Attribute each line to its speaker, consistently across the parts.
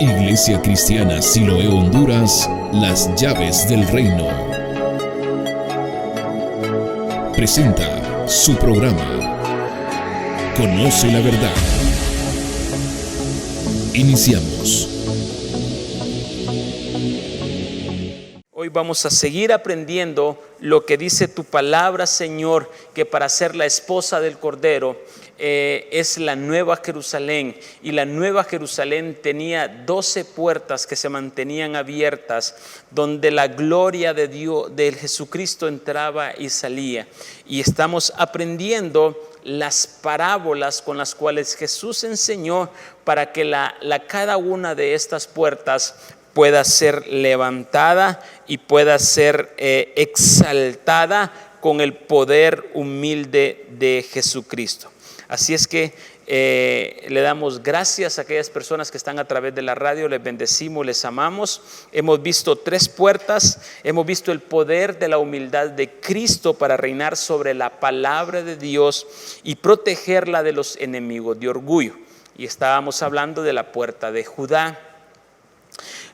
Speaker 1: Iglesia Cristiana Siloé Honduras, las llaves del reino. Presenta su programa Conoce la verdad. Iniciamos.
Speaker 2: Hoy vamos a seguir aprendiendo lo que dice tu palabra, Señor, que para ser la esposa del Cordero es la Nueva Jerusalén. Y la Nueva Jerusalén tenía 12 puertas que se mantenían abiertas, donde la gloria de Dios, de Jesucristo, entraba y salía. Y estamos aprendiendo las parábolas con las cuales Jesús enseñó para que cada una de estas puertas pueda ser levantada y pueda ser exaltada con el poder humilde de Jesucristo. Así es que le damos gracias a aquellas personas que están a través de la radio, les bendecimos, les amamos. Hemos visto 3 puertas, hemos visto el poder de la humildad de Cristo para reinar sobre la palabra de Dios y protegerla de los enemigos de orgullo. Y estábamos hablando de la puerta de Judá.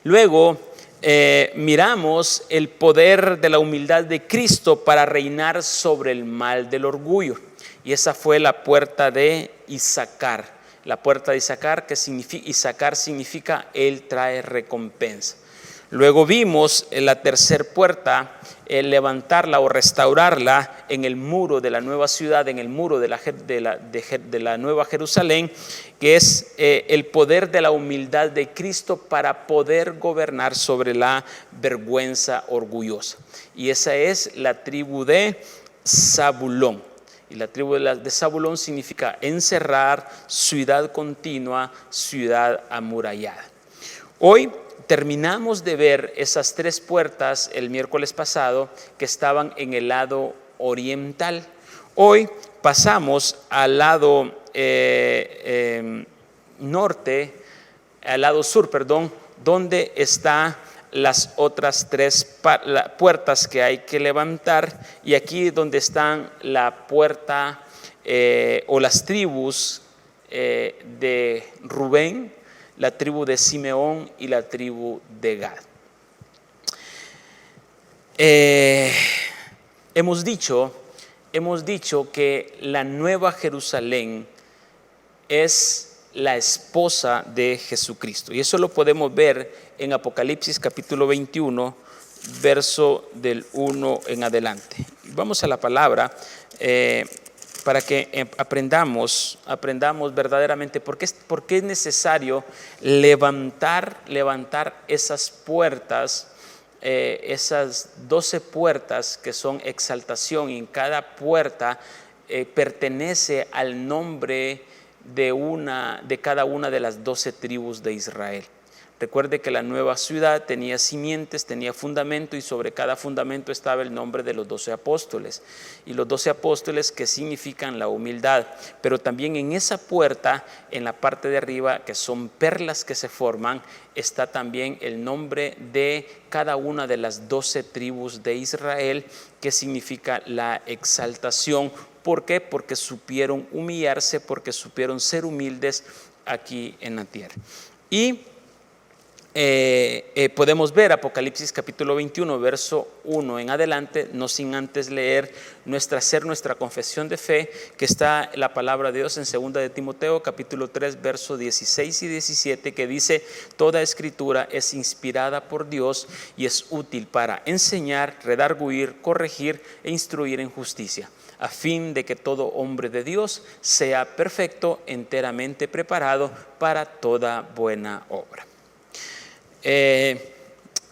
Speaker 2: Luego miramos el poder de la humildad de Cristo para reinar sobre el mal del orgullo. Y esa fue la puerta de Isaacar. La puerta de Isaacar, Isaacar significa Él trae recompensa. Luego vimos la tercera puerta, levantarla o restaurarla en el muro de la nueva ciudad, en el muro de la Nueva Jerusalén, que es el poder de la humildad de Cristo para poder gobernar sobre la vergüenza orgullosa. Y esa es la tribu de Zabulón. Y la tribu de Zabulón significa encerrar, ciudad continua, ciudad amurallada. Hoy terminamos de ver esas 3 puertas el miércoles pasado que estaban en el lado oriental. Hoy pasamos al lado sur, donde están las otras 3 puertas que hay que levantar, y aquí donde están la puerta o las tribus de Rubén, la tribu de Simeón y la tribu de Gad. Hemos dicho que la Nueva Jerusalén es la esposa de Jesucristo, y eso lo podemos ver en Apocalipsis capítulo 21, verso del 1 en adelante. Vamos a la palabra para que aprendamos verdaderamente por qué es necesario levantar esas puertas, esas 12 puertas que son exaltación, y en cada puerta pertenece al nombre de cada una de las 12 tribus de Israel. Recuerde que la nueva ciudad tenía simientes, tenía fundamento, y sobre cada fundamento estaba el nombre de los 12 apóstoles. Y los 12 apóstoles que significan la humildad. Pero también en esa puerta, en la parte de arriba, que son perlas que se forman, está también el nombre de cada una de las 12 tribus de Israel, que significa la exaltación. ¿Por qué? Porque supieron humillarse, porque supieron ser humildes aquí en la tierra. Y podemos ver Apocalipsis capítulo 21, verso 1 en adelante, no sin antes leer nuestra confesión de fe, que está la palabra de Dios en 2 de Timoteo capítulo 3, verso 16 y 17, que dice: toda escritura es inspirada por Dios y es útil para enseñar, redarguir, corregir e instruir en justicia, a fin de que todo hombre de Dios sea perfecto, enteramente preparado para toda buena obra.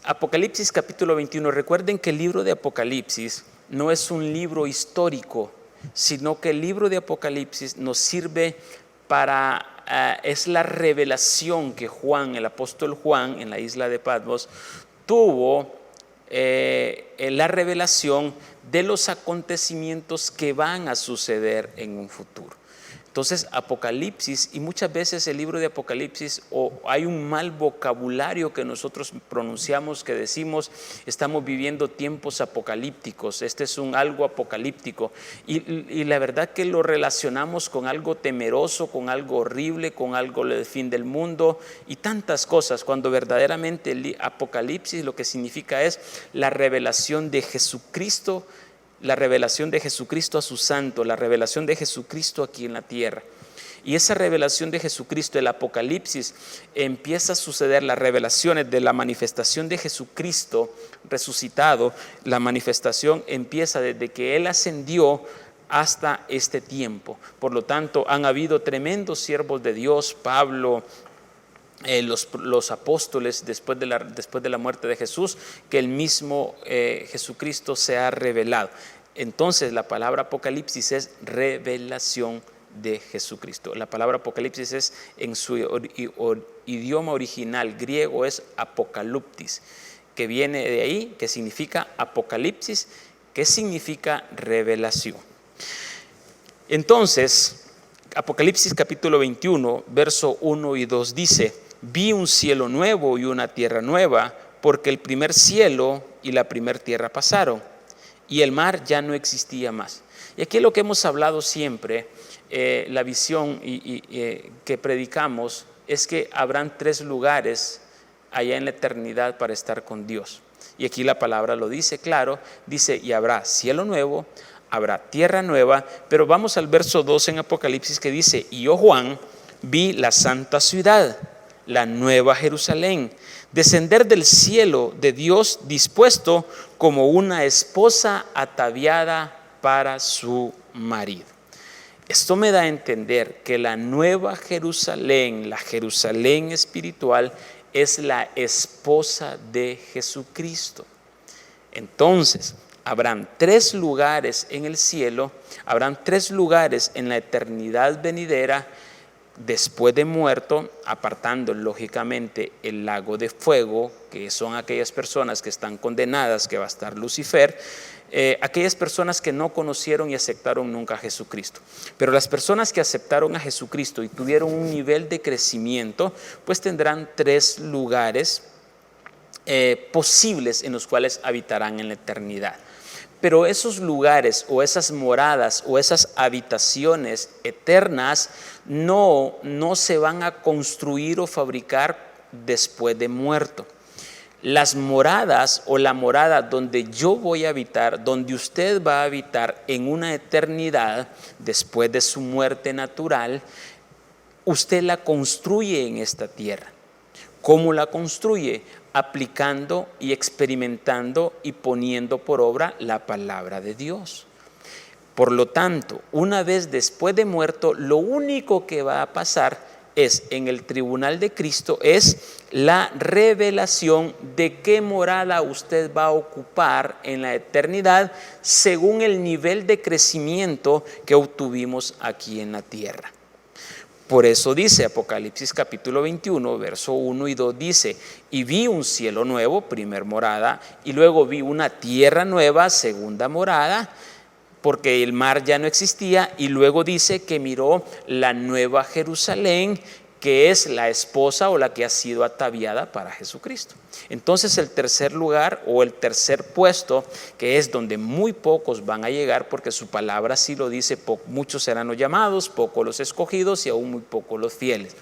Speaker 2: Apocalipsis capítulo 21. Recuerden que el libro de Apocalipsis no es un libro histórico, sino que el libro de Apocalipsis nos sirve es la revelación que Juan, el apóstol Juan, en la isla de Patmos, tuvo, la revelación de los acontecimientos que van a suceder en un futuro. Entonces Apocalipsis, y muchas veces el libro de Apocalipsis, o hay un mal vocabulario que nosotros pronunciamos, que decimos estamos viviendo tiempos apocalípticos, este es un algo apocalíptico, y la verdad que lo relacionamos con algo temeroso, con algo horrible, con algo del fin del mundo y tantas cosas, cuando verdaderamente el Apocalipsis lo que significa es la revelación de Jesucristo, la revelación de Jesucristo a su santo, la revelación de Jesucristo aquí en la tierra. Y esa revelación de Jesucristo, el Apocalipsis, empieza a suceder, las revelaciones de la manifestación de Jesucristo resucitado, la manifestación empieza desde que Él ascendió hasta este tiempo. Por lo tanto, han habido tremendos siervos de Dios, Pablo, los apóstoles después de la muerte de Jesús, que el mismo Jesucristo se ha revelado. Entonces la palabra Apocalipsis es revelación de Jesucristo. La palabra Apocalipsis es, en su idioma original griego, es apocaliptis, que viene de ahí, que significa apocalipsis, que significa revelación. Entonces Apocalipsis capítulo 21, verso 1 y 2 dice: vi un cielo nuevo y una tierra nueva, porque el primer cielo y la primer tierra pasaron, y el mar ya no existía más. Y aquí lo que hemos hablado siempre, la visión que predicamos, es que habrán 3 lugares allá en la eternidad para estar con Dios. Y aquí la palabra lo dice claro, dice: y habrá cielo nuevo, habrá tierra nueva. Pero vamos al verso 2 en Apocalipsis, que dice: y yo, Juan, vi la santa ciudad, la nueva Jerusalén, descender del cielo de Dios, dispuesto como una esposa ataviada para su marido. Esto me da a entender que la nueva Jerusalén, la Jerusalén espiritual, es la esposa de Jesucristo. Entonces, habrán 3 lugares en el cielo, habrán 3 lugares en la eternidad venidera, después de muerto, apartando lógicamente el lago de fuego, que son aquellas personas que están condenadas, que va a estar Lucifer, aquellas personas que no conocieron y aceptaron nunca a Jesucristo. Pero las personas que aceptaron a Jesucristo y tuvieron un nivel de crecimiento, pues tendrán 3 lugares posibles en los cuales habitarán en la eternidad. Pero esos lugares o esas moradas o esas habitaciones eternas no se van a construir o fabricar después de muerto. Las moradas o la morada donde yo voy a habitar, donde usted va a habitar en una eternidad después de su muerte natural, usted la construye en esta tierra. ¿Cómo la construye? Aplicando y experimentando y poniendo por obra la palabra de Dios. Por lo tanto, una vez después de muerto, lo único que va a pasar es, en el tribunal de Cristo, es la revelación de qué morada usted va a ocupar en la eternidad según el nivel de crecimiento que obtuvimos aquí en la tierra. Por eso dice Apocalipsis capítulo 21, verso 1 y 2, dice: y vi un cielo nuevo, primer morada, y luego vi una tierra nueva, segunda morada, porque el mar ya no existía, y luego dice que miró la nueva Jerusalén, que es la esposa o la que ha sido ataviada para Jesucristo. Entonces el tercer lugar o el tercer puesto, que es donde muy pocos van a llegar, porque su palabra sí lo dice: muchos serán los llamados, pocos los escogidos y aún muy pocos los fieles.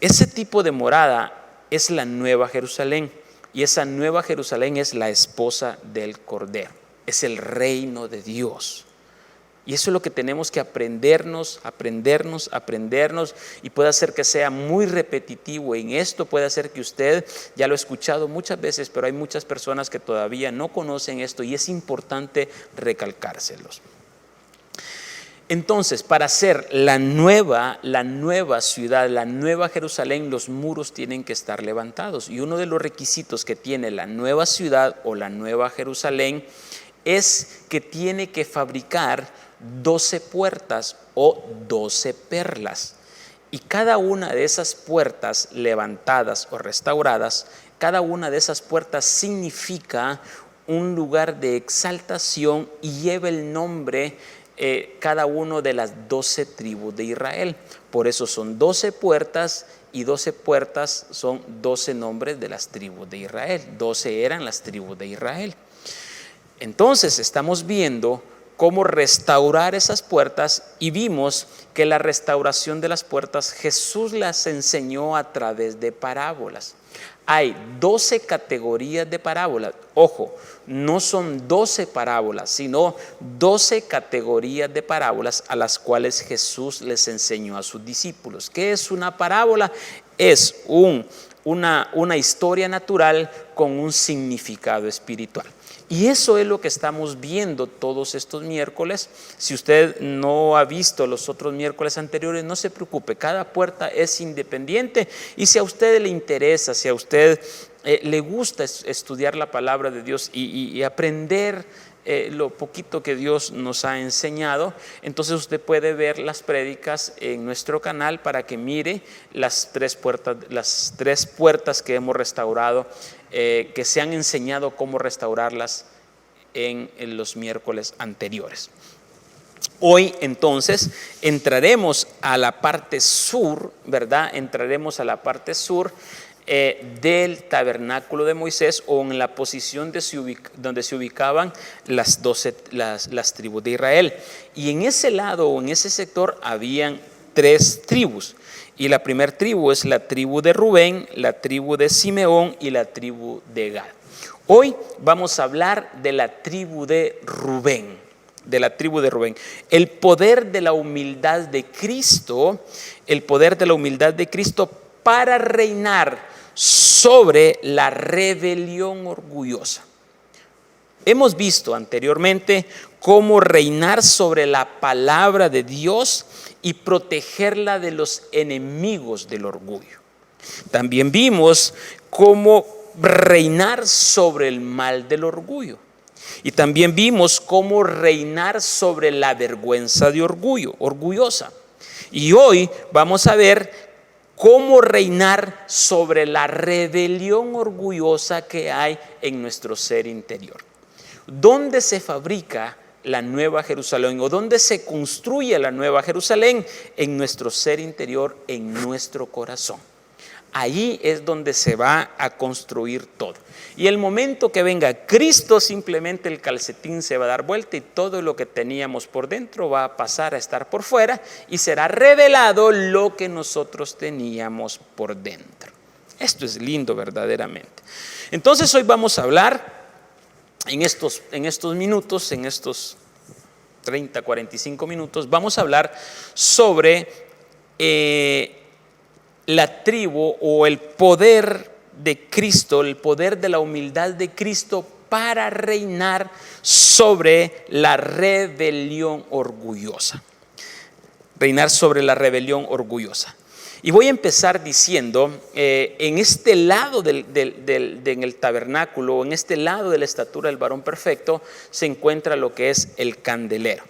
Speaker 2: Ese tipo de morada es la nueva Jerusalén, y esa nueva Jerusalén es la esposa del Cordero, es el reino de Dios. Y eso es lo que tenemos que aprendernos, y puede hacer que sea muy repetitivo en esto, puede hacer que usted, ya lo ha escuchado muchas veces, pero hay muchas personas que todavía no conocen esto y es importante recalcárselos. Entonces, para hacer la nueva ciudad, la nueva Jerusalén, los muros tienen que estar levantados. Y uno de los requisitos que tiene la nueva ciudad o la nueva Jerusalén es que tiene que fabricar 12 puertas o 12 perlas. Y cada una de esas puertas levantadas o restauradas, cada una de esas puertas significa un lugar de exaltación y lleva el nombre cada uno de las 12 tribus de Israel. Por eso son 12 puertas y 12 puertas son 12 nombres de las tribus de Israel. 12 eran las tribus de Israel. Entonces estamos viendo cómo restaurar esas puertas y vimos que la restauración de las puertas Jesús las enseñó a través de parábolas. Hay 12 categorías de parábolas. Ojo, no son 12 parábolas, sino 12 categorías de parábolas a las cuales Jesús les enseñó a sus discípulos. ¿Qué es una parábola? Es una historia natural con un significado espiritual. Y eso es lo que estamos viendo todos estos miércoles. Si usted no ha visto los otros miércoles anteriores, no se preocupe, cada puerta es independiente. Y si a usted le interesa, si a usted le gusta estudiar la palabra de Dios y aprender lo poquito que Dios nos ha enseñado, entonces usted puede ver las prédicas en nuestro canal para que mire las tres puertas que hemos restaurado, que se han enseñado cómo restaurarlas en los miércoles anteriores. Hoy entonces entraremos a la parte sur, ¿verdad? Entraremos a la parte sur del tabernáculo de Moisés, o en la posición donde se ubicaban las tribus de Israel. Y en ese lado o en ese sector habían 3 tribus. Y la primera tribu es la tribu de Rubén, la tribu de Simeón y la tribu de Gad. Hoy vamos a hablar de la tribu de Rubén. De la tribu de Rubén. El poder de la humildad de Cristo, para reinar sobre la rebelión orgullosa. Hemos visto anteriormente cómo reinar sobre la palabra de Dios y protegerla de los enemigos del orgullo. También vimos cómo reinar sobre el mal del orgullo. Y también vimos cómo reinar sobre la vergüenza de orgullosa. Y hoy vamos a ver cómo reinar sobre la rebelión orgullosa que hay en nuestro ser interior. ¿Dónde se fabrica la Nueva Jerusalén o dónde se construye la Nueva Jerusalén? En nuestro ser interior, en nuestro corazón. Ahí es donde se va a construir todo. Y el momento que venga Cristo, simplemente el calcetín se va a dar vuelta y todo lo que teníamos por dentro va a pasar a estar por fuera y será revelado lo que nosotros teníamos por dentro. Esto es lindo verdaderamente. Entonces hoy vamos a hablar en estos minutos, en estos 30, 45 minutos, vamos a hablar sobre la tribu o el poder de Cristo, el poder de la humildad de Cristo para reinar sobre la rebelión orgullosa. Reinar sobre la rebelión orgullosa. Y voy a empezar diciendo, en este lado en el tabernáculo, en este lado de la estatura del varón perfecto, se encuentra lo que es el candelero.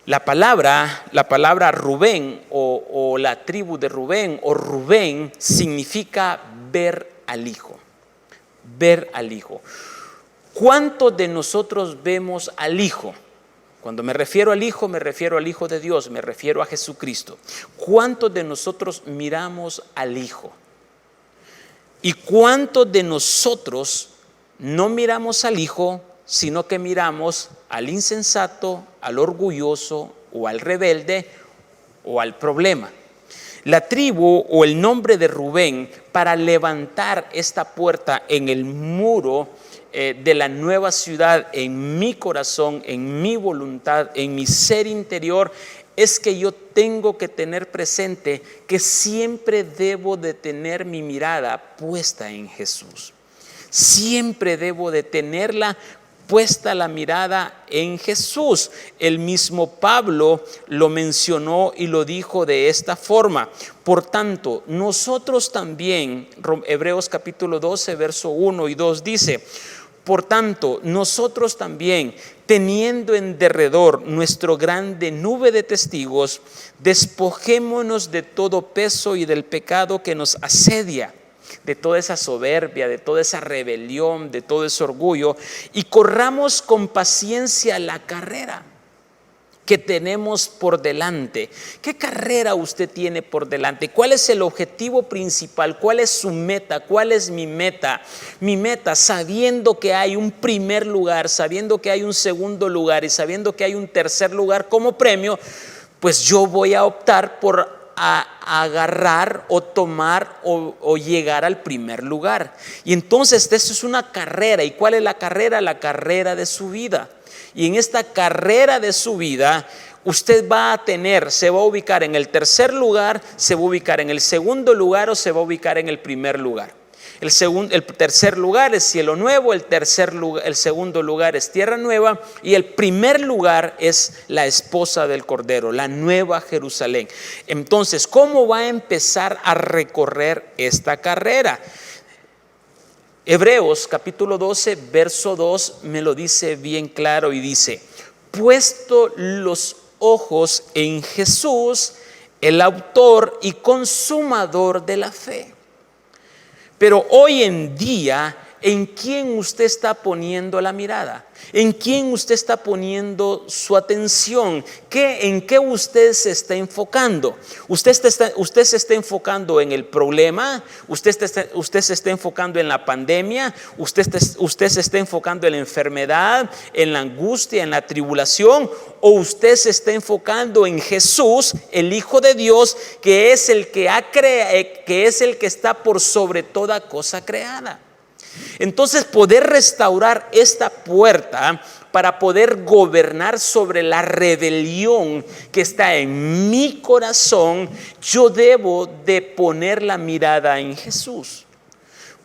Speaker 2: La palabra Rubén o la tribu de Rubén o Rubén significa ver al Hijo. Ver al Hijo. ¿Cuántos de nosotros vemos al Hijo? Cuando me refiero al Hijo de Dios, me refiero a Jesucristo. ¿Cuántos de nosotros miramos al Hijo? ¿Y cuántos de nosotros no miramos al Hijo, sino que miramos al insensato, al orgulloso o al rebelde o al problema? La tribu o el nombre de Rubén, para levantar esta puerta en el muro de la nueva ciudad, en mi corazón, en mi voluntad, en mi ser interior, es que yo tengo que tener presente que siempre debo de tener mi mirada puesta en Jesús. Siempre debo de tenerla puesta la mirada en Jesús. El mismo Pablo lo mencionó y lo dijo de esta forma. Por tanto, nosotros también, Hebreos capítulo 12, verso 1 y 2 dice: por tanto, nosotros también, teniendo en derredor nuestro grande nube de testigos, despojémonos de todo peso y del pecado que nos asedia, de toda esa soberbia, de toda esa rebelión, de todo ese orgullo, y corramos con paciencia la carrera. que tenemos por delante. ¿Qué carrera usted tiene por delante? ¿Cuál es el objetivo principal? ¿Cuál es su meta? ¿Cuál es mi meta? Mi meta, sabiendo que hay un primer lugar, sabiendo que hay un segundo lugar y sabiendo que hay un tercer lugar como premio, pues yo voy a optar por agarrar o tomar o llegar al primer lugar. Y entonces esto es una carrera. ¿Y cuál es la carrera? La carrera de su vida. Y en esta carrera de su vida, usted va a se va a ubicar en el tercer lugar, se va a ubicar en el segundo lugar o se va a ubicar en el primer lugar. El tercer lugar es cielo nuevo, el segundo lugar es tierra nueva y el primer lugar es la esposa del Cordero, la nueva Jerusalén. Entonces, ¿cómo va a empezar a recorrer esta carrera? Hebreos capítulo 12, verso 2 me lo dice bien claro y dice: puesto los ojos en Jesús, el autor y consumador de la fe. Pero hoy en día, ¿en quién usted está poniendo la mirada? ¿En quién usted está poniendo su atención? ¿En qué usted se está enfocando? ¿Usted se está enfocando en el problema? ¿Usted se está enfocando en la pandemia? ¿Usted se está enfocando en la enfermedad, en la angustia, en la tribulación? ¿O usted se está enfocando en Jesús, el Hijo de Dios, que es el que está por sobre toda cosa creada? Entonces, poder restaurar esta puerta para poder gobernar sobre la rebelión que está en mi corazón, yo debo de poner la mirada en Jesús.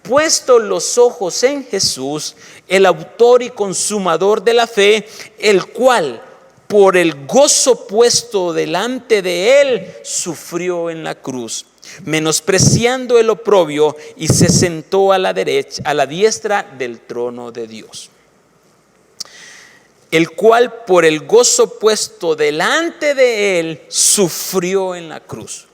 Speaker 2: Puesto los ojos en Jesús, el autor y consumador de la fe, el cual por el gozo puesto delante de él sufrió en la cruz, menospreciando el oprobio, y se sentó a la diestra del trono de Dios. El cual por el gozo puesto delante de él sufrió en la cruz.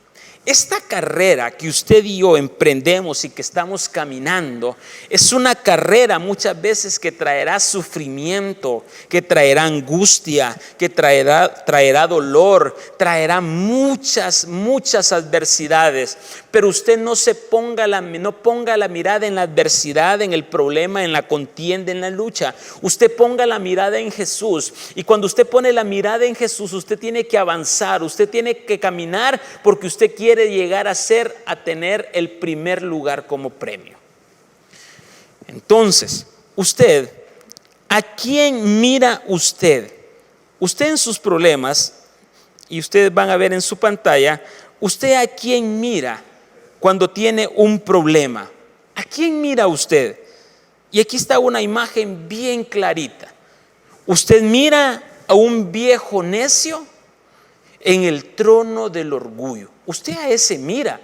Speaker 2: Esta carrera que usted y yo emprendemos y que estamos caminando es una carrera muchas veces que traerá sufrimiento, que traerá angustia, que traerá dolor, traerá muchas adversidades. Pero usted no ponga la mirada en la adversidad, en el problema, en la contienda, en la lucha. Usted ponga la mirada en Jesús. Y cuando usted pone la mirada en Jesús, usted tiene que avanzar, usted tiene que caminar, porque usted quiere llegar a tener el primer lugar como premio. Entonces, ¿a quién mira usted? Usted en sus problemas, y ustedes van a ver en su pantalla, ¿usted a quién mira cuando tiene un problema? ¿A quién mira usted? Y aquí está una imagen bien clarita. Usted mira a un viejo necio en el trono del orgullo. Usted a ese mira.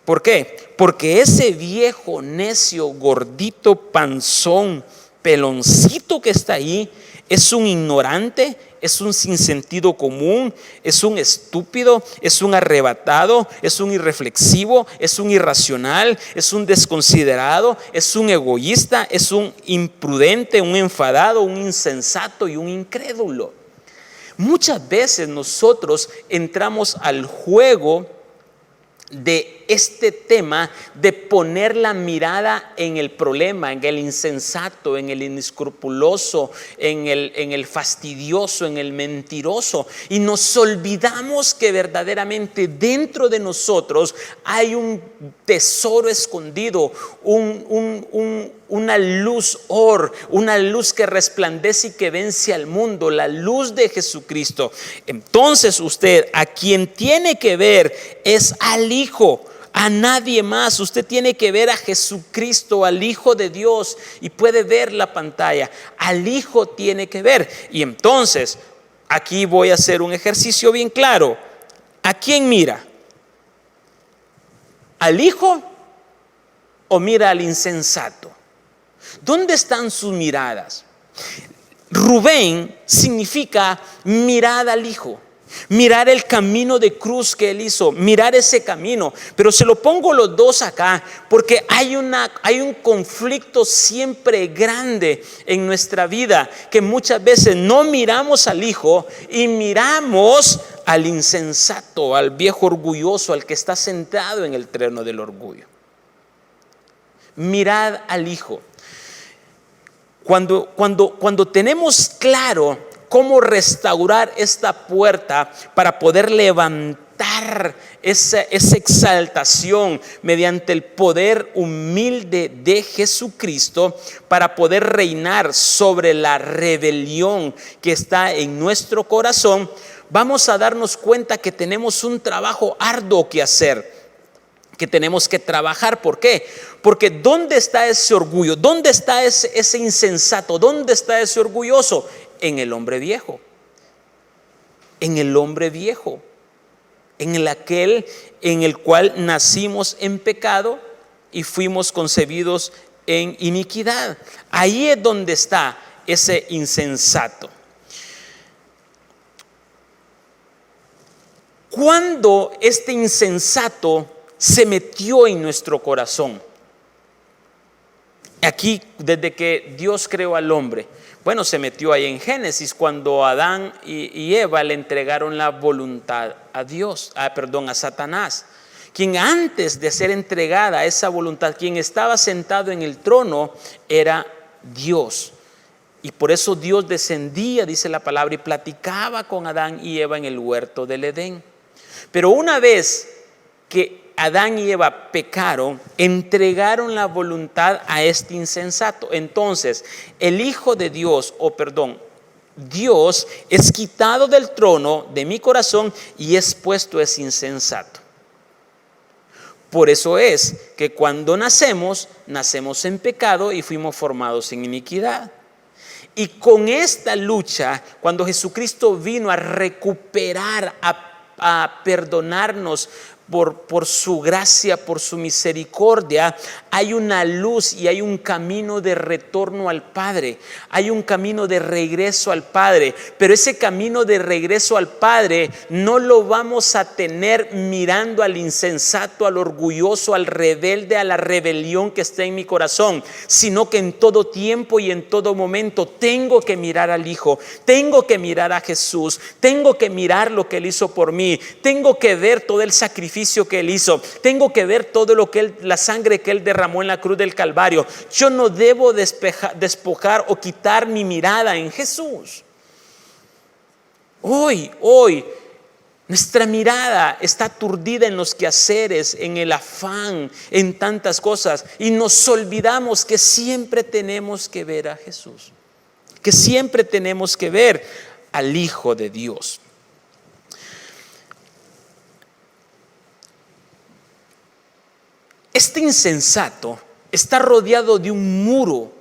Speaker 2: ¿Por qué? Porque ese viejo necio, gordito, panzón, peloncito que está ahí, es un ignorante, es un sin sentido común, es un estúpido, es un arrebatado, es un irreflexivo, es un irracional, es un desconsiderado, es un egoísta, es un imprudente, un enfadado, un insensato y un incrédulo. Muchas veces nosotros entramos al juego de este tema de poner la mirada en el problema, en el insensato, en el inescrupuloso, en el fastidioso, en el mentiroso, y nos olvidamos que verdaderamente dentro de nosotros hay un tesoro escondido, una luz una luz que resplandece y que vence al mundo, la luz de Jesucristo. Entonces usted a quien tiene que ver es al Hijo, a nadie más. Usted tiene que ver a Jesucristo, al Hijo de Dios, y puede ver la pantalla. Al Hijo tiene que ver. Y entonces aquí voy a hacer un ejercicio bien claro. ¿A quién mira? ¿Al Hijo o mira al insensato? ¿Dónde están sus miradas? Rubén significa mirada al Hijo. Mirar el camino de cruz que Él hizo, mirar ese camino. Pero se lo pongo los dos acá porque hay un conflicto siempre grande en nuestra vida, que muchas veces no miramos al Hijo y miramos al insensato, al viejo orgulloso, al que está sentado en el trono del orgullo. Mirad al Hijo. Cuando tenemos claro cómo restaurar esta puerta para poder levantar esa exaltación mediante el poder humilde de Jesucristo, para poder reinar sobre la rebelión que está en nuestro corazón, vamos a darnos cuenta que tenemos un trabajo arduo que hacer, que tenemos que trabajar. ¿Por qué? Porque ¿dónde está ese orgullo? ¿Dónde está ese insensato? ¿Dónde está ese orgulloso? En el hombre viejo. En el hombre viejo. En aquel en el cual nacimos en pecado y fuimos concebidos en iniquidad. Ahí es donde está ese insensato. Cuando este insensato se metió en nuestro corazón, aquí desde que Dios creó al hombre, bueno, se metió ahí en Génesis, cuando Adán y Eva le entregaron la voluntad a Satanás, quien antes de ser entregada esa voluntad, quien estaba sentado en el trono era Dios. Y por eso Dios descendía, dice la palabra, y platicaba con Adán y Eva en el huerto del Edén. Pero una vez que Adán y Eva pecaron, entregaron la voluntad a este insensato. Entonces, el Hijo de Dios, Dios es quitado del trono de mi corazón y es puesto ese insensato. Por eso es que cuando nacemos en pecado y fuimos formados en iniquidad. Y con esta lucha, cuando Jesucristo vino a recuperar, a perdonarnos por su gracia, por su misericordia, hay una luz y hay un camino de retorno al Padre, hay un camino de regreso al Padre. Pero ese camino de regreso al Padre no lo vamos a tener mirando al insensato, al orgulloso, al rebelde, a la rebelión que está en mi corazón, sino que en todo tiempo y en todo momento tengo que mirar al Hijo, tengo que mirar a Jesús, tengo que mirar lo que Él hizo por mí, tengo que ver todo el sacrificio que Él hizo, tengo que ver todo lo que la sangre que Él derramó en la cruz del Calvario. Yo no debo despojar o quitar mi mirada en Jesús. Hoy nuestra mirada está aturdida en los quehaceres, en el afán, en tantas cosas, y nos olvidamos que siempre tenemos que ver a Jesús, que siempre tenemos que ver al Hijo de Dios. Este insensato está rodeado de un muro,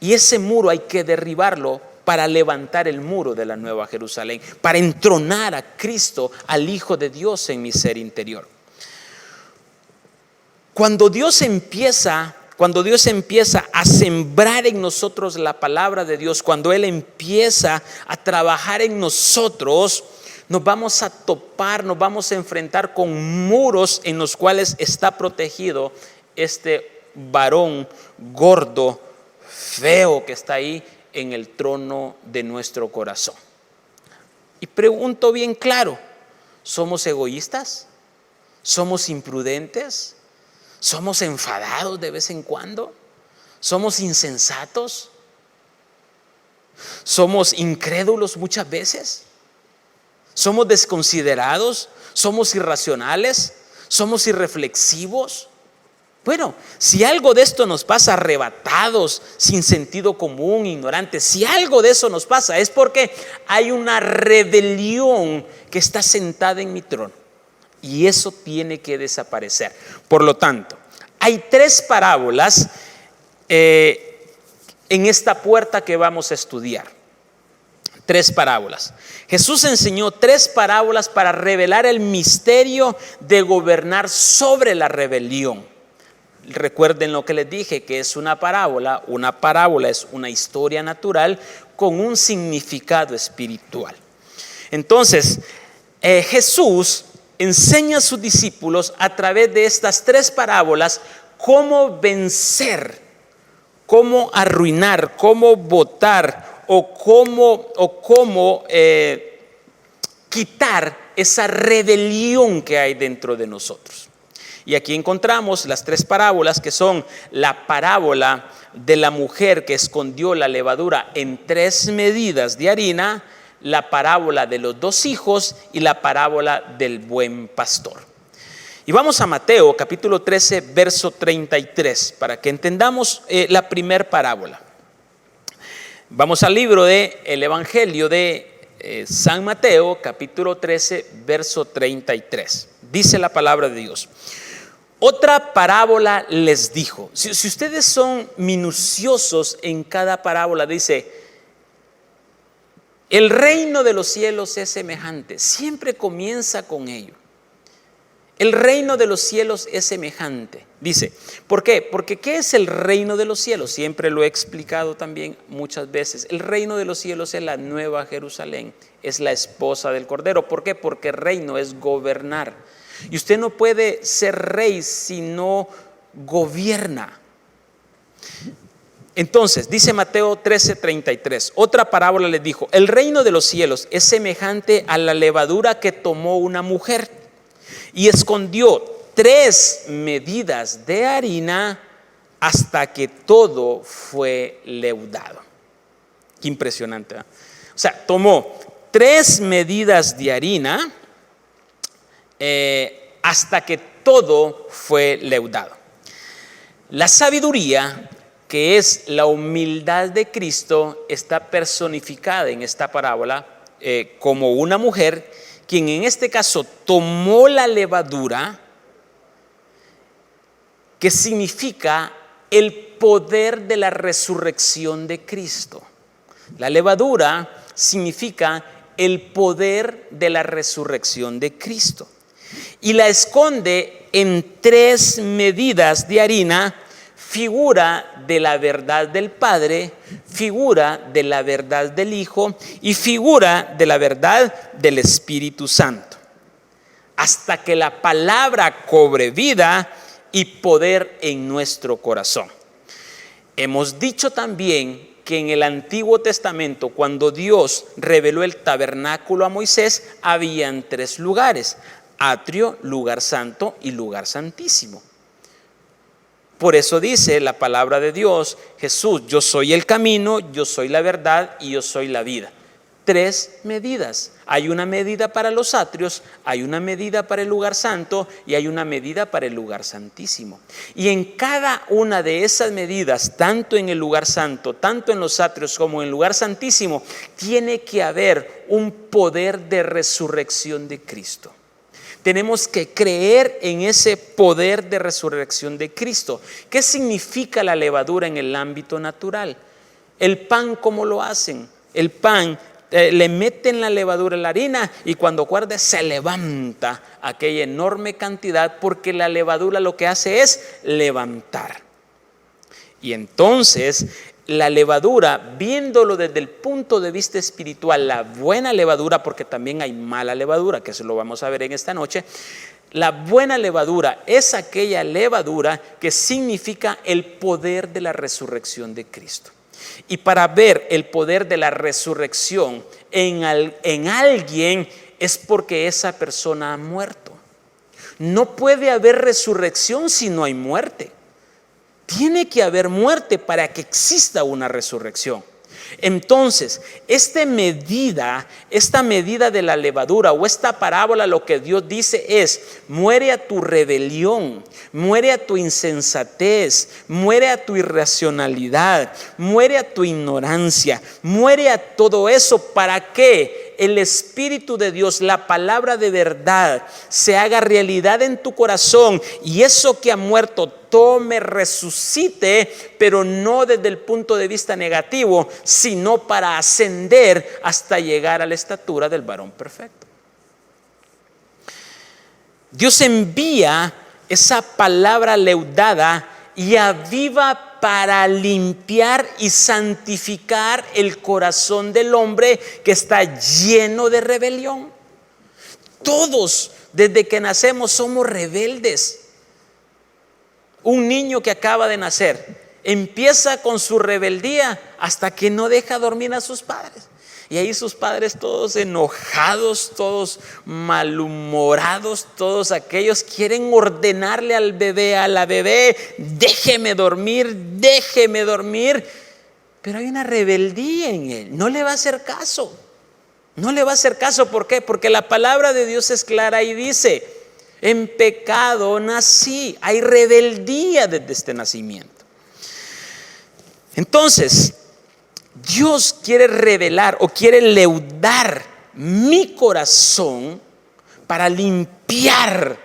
Speaker 2: y ese muro hay que derribarlo para levantar el muro de la Nueva Jerusalén, para entronar a Cristo, al Hijo de Dios, en mi ser interior. Cuando Dios empieza a sembrar en nosotros la palabra de Dios, cuando Él empieza a trabajar en nosotros, nos vamos a topar, nos vamos a enfrentar con muros en los cuales está protegido este varón gordo, feo, que está ahí en el trono de nuestro corazón. Y pregunto bien claro: ¿somos egoístas? ¿Somos imprudentes? ¿Somos enfadados de vez en cuando? ¿Somos insensatos? ¿Somos incrédulos muchas veces? ¿Somos desconsiderados? ¿Somos irracionales? ¿Somos irreflexivos? Bueno, si algo de esto nos pasa, arrebatados, sin sentido común, ignorantes, si algo de eso nos pasa, es porque hay una rebelión que está sentada en mi trono, y eso tiene que desaparecer. Por lo tanto, hay 3 parábolas en esta puerta que vamos a estudiar. 3 parábolas. Jesús enseñó 3 parábolas para revelar el misterio de gobernar sobre la rebelión. Recuerden lo que les dije, que es una parábola. Una parábola es una historia natural con un significado espiritual. Entonces, Jesús enseña a sus discípulos a través de estas 3 parábolas cómo vencer, cómo arruinar, cómo botar o cómo quitar esa rebelión que hay dentro de nosotros. Y aquí encontramos las 3 parábolas, que son la parábola de la mujer que escondió la levadura en 3 medidas de harina, la parábola de los 2 hijos y la parábola del buen pastor. Y vamos a Mateo capítulo 13, verso 33, para que entendamos la primer parábola. Vamos al libro del Evangelio de San Mateo, capítulo 13, verso 33. Dice la palabra de Dios: otra parábola les dijo. Si ustedes son minuciosos en cada parábola, dice: el reino de los cielos es semejante. Siempre comienza con ello. El reino de los cielos es semejante. Dice, ¿por qué? Porque ¿qué es el reino de los cielos? Siempre lo he explicado también muchas veces. El reino de los cielos es la nueva Jerusalén, es la esposa del Cordero. ¿Por qué? Porque reino es gobernar. Y usted no puede ser rey si no gobierna. Entonces, dice Mateo 13:33, otra parábola les dijo: el reino de los cielos es semejante a la levadura que tomó una mujer y escondió 3 medidas de harina hasta que todo fue leudado. Qué impresionante, ¿verdad? O sea, tomó 3 medidas de harina hasta que todo fue leudado. La sabiduría, que es la humildad de Cristo, está personificada en esta parábola como una mujer, quien en este caso tomó la levadura, que significa el poder de la resurrección de Cristo. La levadura significa el poder de la resurrección de Cristo. Y la esconde en 3 medidas de harina, figura de la verdad del Padre, figura de la verdad del Hijo y figura de la verdad del Espíritu Santo, hasta que la palabra cobre vida y poder en nuestro corazón. Hemos dicho también que en el Antiguo Testamento, cuando Dios reveló el tabernáculo a Moisés, habían 3 lugares: atrio, lugar santo y lugar santísimo. Por eso dice la palabra de Dios, Jesús: yo soy el camino, yo soy la verdad y yo soy la vida. 3 medidas. Hay una medida para los atrios, hay una medida para el lugar santo y hay una medida para el lugar santísimo. Y en cada una de esas medidas, tanto en el lugar santo, tanto en los atrios como en el lugar santísimo, tiene que haber un poder de resurrección de Cristo. Tenemos que creer en ese poder de resurrección de Cristo. ¿Qué significa la levadura en el ámbito natural? El pan, ¿cómo lo hacen? El pan, le meten la levadura en la harina y cuando cuarde se levanta aquella enorme cantidad, porque la levadura lo que hace es levantar. Y entonces la levadura, viéndolo desde el punto de vista espiritual, la buena levadura, porque también hay mala levadura, que eso lo vamos a ver en esta noche. La buena levadura es aquella levadura que significa el poder de la resurrección de Cristo. Y para ver el poder de la resurrección en alguien es porque esa persona ha muerto. No puede haber resurrección si no hay muerte. Tiene que haber muerte para que exista una resurrección. Entonces, esta medida de la levadura o esta parábola, lo que Dios dice es: muere a tu rebelión, muere a tu insensatez, muere a tu irracionalidad, muere a tu ignorancia, muere a todo eso, para que el Espíritu de Dios, la palabra de verdad, se haga realidad en tu corazón y eso que ha muerto tome, resucite, pero no desde el punto de vista negativo, sino para ascender hasta llegar a la estatura del varón perfecto. Dios envía esa palabra leudada y aviva para limpiar y santificar el corazón del hombre que está lleno de rebelión. Todos, desde que nacemos, somos rebeldes. Un niño que acaba de nacer empieza con su rebeldía hasta que no deja dormir a sus padres. Y ahí sus padres todos enojados, todos malhumorados, todos aquellos quieren ordenarle al bebé, a la bebé, déjeme dormir. Pero hay una rebeldía en él, no le va a hacer caso. No le va a hacer caso, ¿por qué? Porque la palabra de Dios es clara y dice: en pecado nací. Hay rebeldía desde este nacimiento. Entonces, Dios quiere revelar o quiere leudar mi corazón para limpiar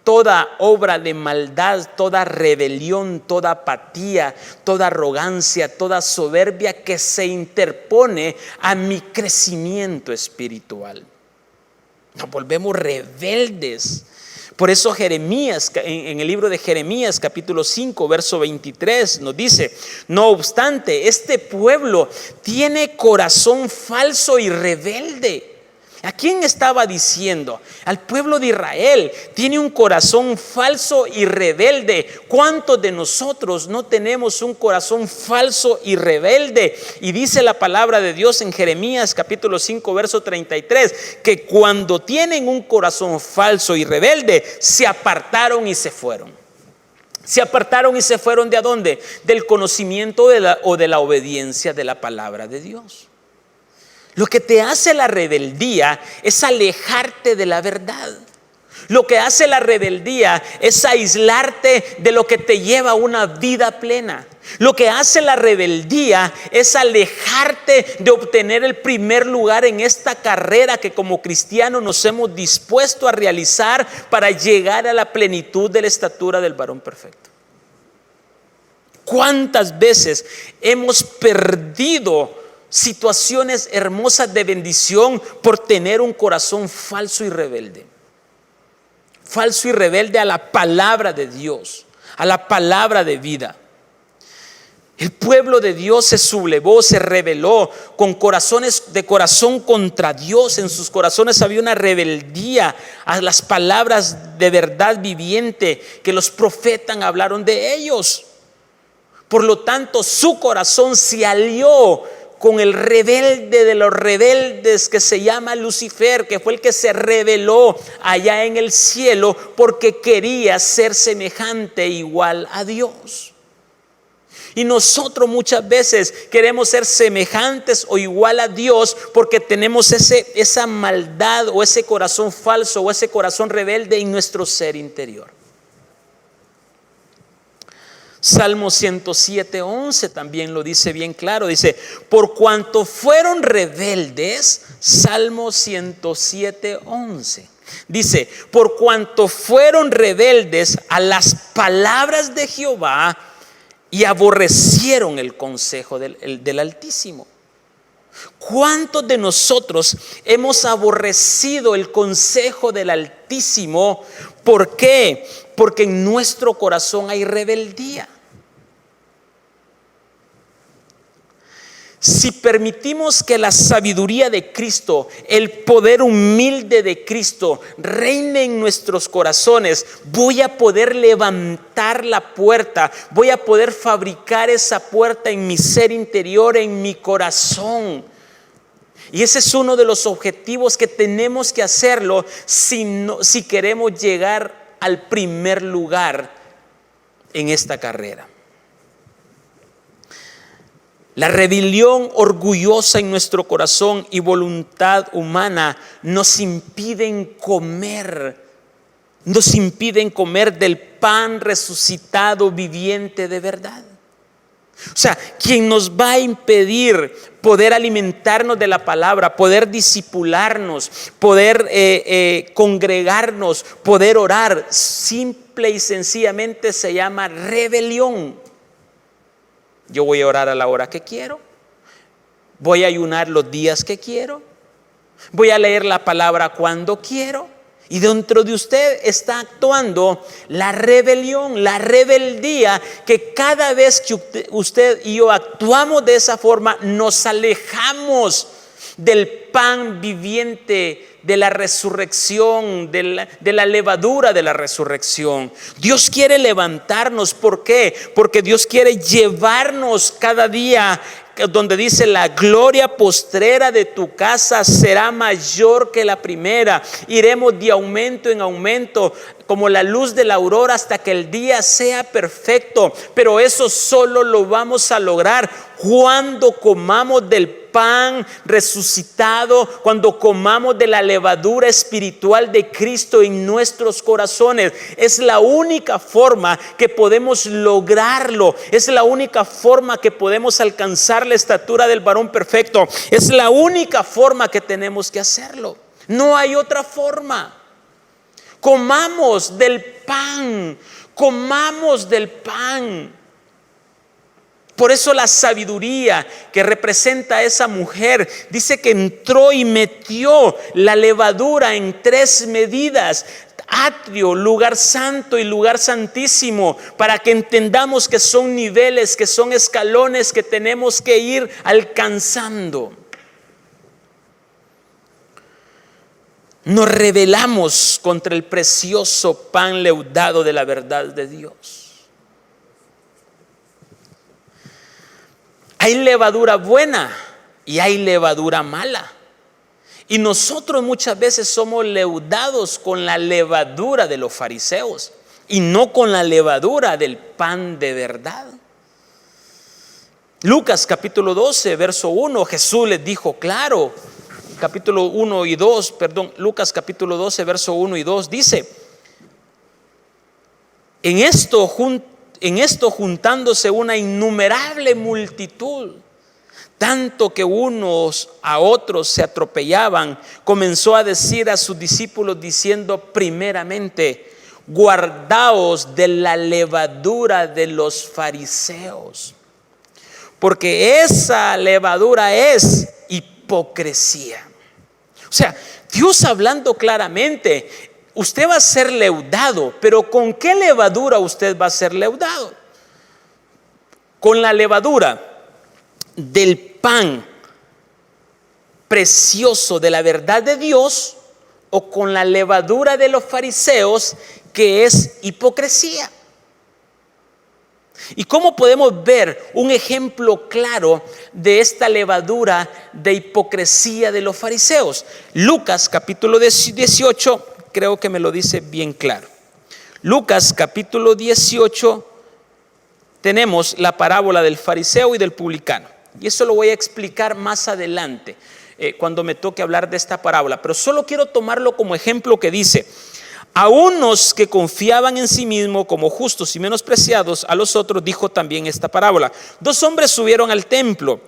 Speaker 2: toda obra de maldad, toda rebelión, toda apatía, toda arrogancia, toda soberbia que se interpone a mi crecimiento espiritual. Nos volvemos rebeldes. Por eso Jeremías, en el libro de Jeremías capítulo 5 verso 23 nos dice: no obstante, este pueblo tiene corazón falso y rebelde. ¿A quién estaba diciendo? Al pueblo de Israel. Tiene un corazón falso y rebelde. ¿Cuántos de nosotros no tenemos un corazón falso y rebelde? Y dice la palabra de Dios en Jeremías capítulo 5 verso 33 que cuando tienen un corazón falso y rebelde, se apartaron y se fueron. Se apartaron y se fueron ¿de a dónde? Del conocimiento o de la obediencia de la palabra de Dios. Lo que te hace la rebeldía es alejarte de la verdad. Lo que hace la rebeldía es aislarte de lo que te lleva a una vida plena. Lo que hace la rebeldía es alejarte de obtener el primer lugar en esta carrera que como cristianos nos hemos dispuesto a realizar para llegar a la plenitud de la estatura del varón perfecto. ¿Cuántas veces hemos perdido situaciones hermosas de bendición por tener un corazón falso y rebelde? Falso y rebelde a la palabra de Dios, a la palabra de vida. El pueblo de Dios se sublevó, se rebeló con corazones de corazón contra Dios. En sus corazones había una rebeldía a las palabras de verdad viviente que los profetas hablaron de ellos. Por lo tanto, su corazón se alió con el rebelde de los rebeldes que se llama Lucifer, que fue el que se rebeló allá en el cielo porque quería ser semejante igual a Dios. Y nosotros muchas veces queremos ser semejantes o igual a Dios porque tenemos esa maldad o ese corazón falso o ese corazón rebelde en nuestro ser interior. Salmo 107:11 también lo dice bien claro. Dice: por cuanto fueron rebeldes. Salmo 107:11 dice: por cuanto fueron rebeldes a las palabras de Jehová y aborrecieron el consejo del Altísimo. ¿Cuántos de nosotros hemos aborrecido el consejo del Altísimo? ¿Por qué? Porque en nuestro corazón hay rebeldía. Si permitimos que la sabiduría de Cristo, el poder humilde de Cristo reine en nuestros corazones, voy a poder levantar la puerta, voy a poder fabricar esa puerta en mi ser interior, en mi corazón. Y ese es uno de los objetivos que tenemos que hacerlo si queremos llegar al primer lugar en esta carrera. La rebelión orgullosa en nuestro corazón y voluntad humana nos impiden comer del pan resucitado viviente de verdad. O sea, quien nos va a impedir poder alimentarnos de la palabra, poder discipularnos, poder congregarnos, poder orar, simple y sencillamente se llama rebelión. Yo voy a orar a la hora que quiero, voy a ayunar los días que quiero, voy a leer la palabra cuando quiero, Y dentro de usted está actuando la rebelión, la rebeldía, que cada vez que usted y yo actuamos de esa forma, nos alejamos del pan viviente, de la resurrección, de la levadura de la resurrección. Dios quiere levantarnos. ¿Por qué? Porque Dios quiere llevarnos cada día, donde dice: la gloria postrera de tu casa será mayor que la primera. Iremos de aumento en aumento, como la luz de la aurora, hasta que el día sea perfecto. Pero eso solo lo vamos a lograr cuando comamos del pan resucitado, cuando comamos de la levadura espiritual de Cristo en nuestros corazones. Es la única forma que podemos lograrlo. Es la única forma que podemos alcanzar la estatura del varón perfecto. Es la única forma que tenemos que hacerlo. No hay otra forma. Comamos del pan, comamos del pan. Por eso la sabiduría que representa a esa mujer dice que entró y metió la levadura en 3 medidas: atrio, lugar santo y lugar santísimo, para que entendamos que son niveles, que son escalones que tenemos que ir alcanzando. Nos rebelamos contra el precioso pan leudado de la verdad de Dios. Hay levadura buena y hay levadura mala. Y nosotros muchas veces somos leudados con la levadura de los fariseos y no con la levadura del pan de verdad. Lucas capítulo 12, verso 1, Jesús les dijo claro. Capítulo 1 y 2, Lucas capítulo 12, verso 1 y 2 dice: en esto juntándose una innumerable multitud, tanto que unos a otros se atropellaban, comenzó a decir a sus discípulos diciendo: primeramente, guardaos de la levadura de los fariseos, porque esa levadura es hipocresía. O sea, Dios hablando claramente: usted va a ser leudado, pero ¿con qué levadura usted va a ser leudado? ¿Con la levadura del pan precioso de la verdad de Dios, o con la levadura de los fariseos, que es hipocresía? ¿Y cómo podemos ver un ejemplo claro de esta levadura de hipocresía de los fariseos? Lucas capítulo 18, creo que me lo dice bien claro. Lucas capítulo 18, tenemos la parábola del fariseo y del publicano. Y eso lo voy a explicar más adelante, cuando me toque hablar de esta parábola. Pero solo quiero tomarlo como ejemplo, que dice: a unos que confiaban en sí mismos como justos y menospreciados a los otros, dijo también esta parábola. 2 hombres subieron al templo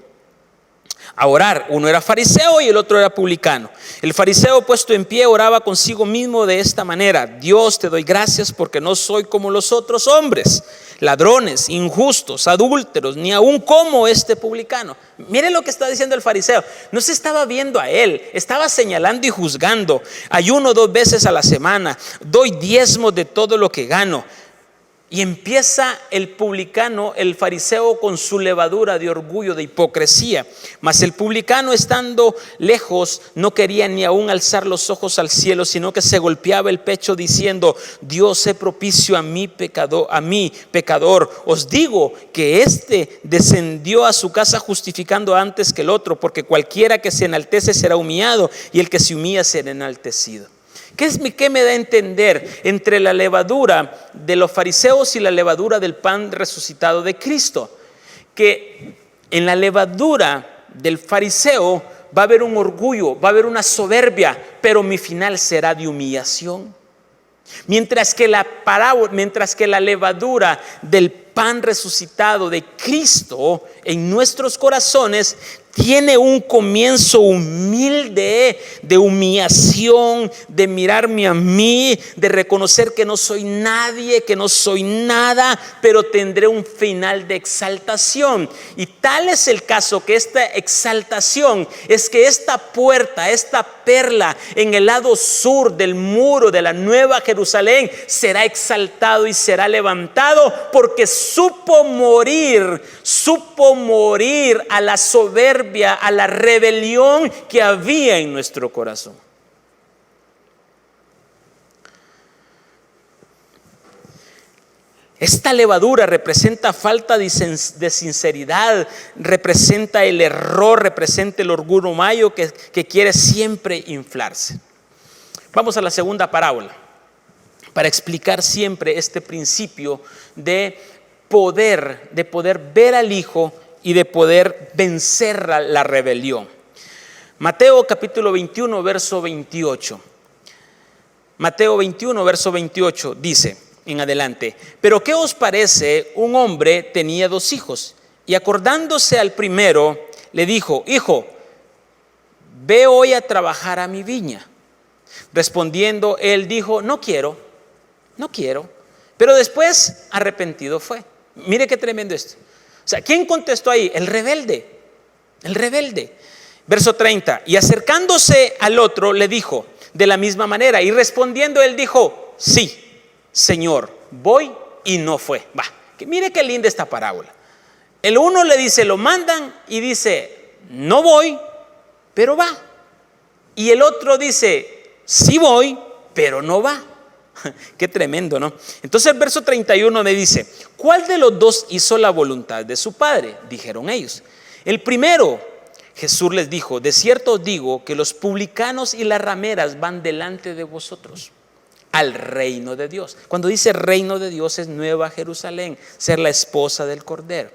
Speaker 2: a orar. Uno era fariseo y el otro era publicano. El fariseo, puesto en pie, oraba consigo mismo de esta manera: Dios, te doy gracias porque no soy como los otros hombres, ladrones, injustos, adúlteros, ni aún como este publicano. Miren lo que está diciendo el fariseo. No se estaba viendo a él, estaba señalando y juzgando. Ayuno 2 veces a la semana, doy diezmos de todo lo que gano. Y empieza el publicano, el fariseo, con su levadura de orgullo, de hipocresía. Mas el publicano, estando lejos, no quería ni aún alzar los ojos al cielo, sino que se golpeaba el pecho diciendo: Dios, sé propicio a mí pecador. Os digo que este descendió a su casa justificando antes que el otro, porque cualquiera que se enaltece será humillado, y el que se humilla será enaltecido. ¿Qué me da a entender entre la levadura de los fariseos y la levadura del pan resucitado de Cristo? Que en la levadura del fariseo va a haber un orgullo, va a haber una soberbia, pero mi final será de humillación. Mientras que la levadura del pan resucitado de Cristo en nuestros corazones tiene un comienzo humilde, de humillación, de mirarme a mí, de reconocer que no soy nadie, que no soy nada, pero tendré un final de exaltación. Y tal es el caso que esta exaltación es que esta puerta, esta perla en el lado sur del muro de la Nueva Jerusalén será exaltado y será levantado, porque supo morir a la soberbia, a la rebelión que había en nuestro corazón. Esta levadura representa falta de sinceridad, representa el error, representa el orgullo humano que quiere siempre inflarse. Vamos a la segunda parábola para explicar siempre este principio de poder ver al Hijo y de poder vencer la rebelión. Mateo capítulo 21, verso 28. Mateo 21, verso 28 dice en adelante: pero ¿qué os parece? Un hombre tenía 2 hijos, y acordándose al primero, le dijo: hijo, ve hoy a trabajar a mi viña. Respondiendo él dijo: no quiero. Pero después arrepentido fue. Mire qué tremendo esto. O sea, ¿quién contestó ahí? El rebelde. Verso 30. Y acercándose al otro le dijo de la misma manera, y respondiendo él dijo: sí, Señor, voy, y no fue. Mire qué linda esta parábola. El uno le dice, lo mandan, y dice: no voy, pero va. Y el otro dice: sí voy, pero no va. Qué tremendo, ¿no? Entonces el verso 31 me dice: ¿cuál de los 2 hizo la voluntad de su padre? Dijeron ellos: el primero. Jesús les dijo: de cierto os digo que los publicanos y las rameras van delante de vosotros al reino de Dios. Cuando dice reino de Dios es Nueva Jerusalén, ser la esposa del Cordero.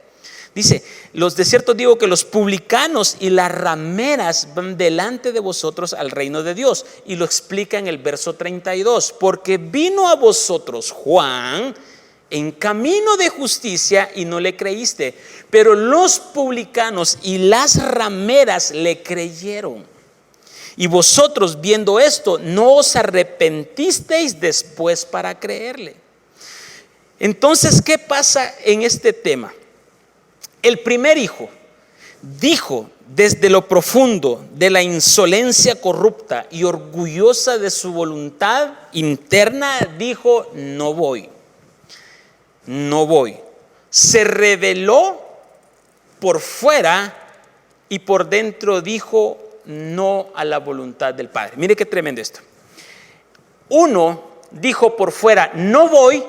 Speaker 2: Dice: de cierto digo que los publicanos y las rameras van delante de vosotros al reino de Dios. Y lo explica en el verso 32: porque vino a vosotros Juan en camino de justicia y no le creíste, pero los publicanos y las rameras le creyeron. Y vosotros, viendo esto, no os arrepentisteis después para creerle. Entonces, ¿qué pasa en este tema? El primer hijo dijo desde lo profundo de la insolencia corrupta y orgullosa de su voluntad interna, dijo: no voy. Se rebeló por fuera y por dentro dijo no a la voluntad del Padre. Mire qué tremendo esto. Uno dijo por fuera: no voy,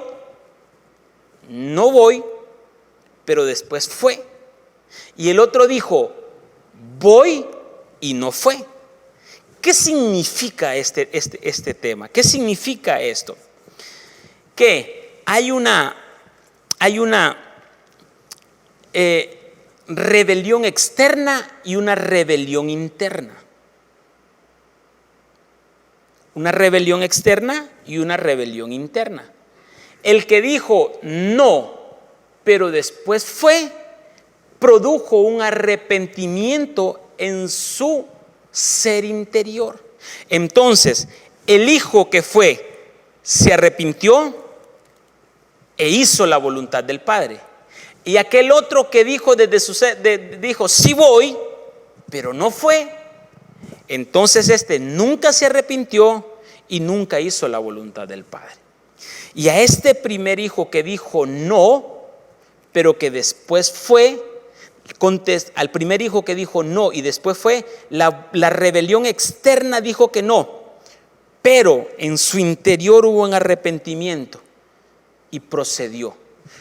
Speaker 2: pero después fue. Y el otro dijo: voy, y no fue. ¿Qué significa este tema? ¿Qué significa esto? Que hay una rebelión externa y una rebelión interna. Una rebelión externa y una rebelión interna. El que dijo no, pero después fue, produjo un arrepentimiento en su ser interior. Entonces, el hijo que fue se arrepintió e hizo la voluntad del Padre. Y aquel otro que dijo desde su ser, dijo: sí voy, pero no fue. Entonces este nunca se arrepintió y nunca hizo la voluntad del Padre. Y a este primer hijo que dijo no, pero que después fue, al primer hijo que dijo no y después fue, la rebelión externa dijo que no, pero en su interior hubo un arrepentimiento y procedió.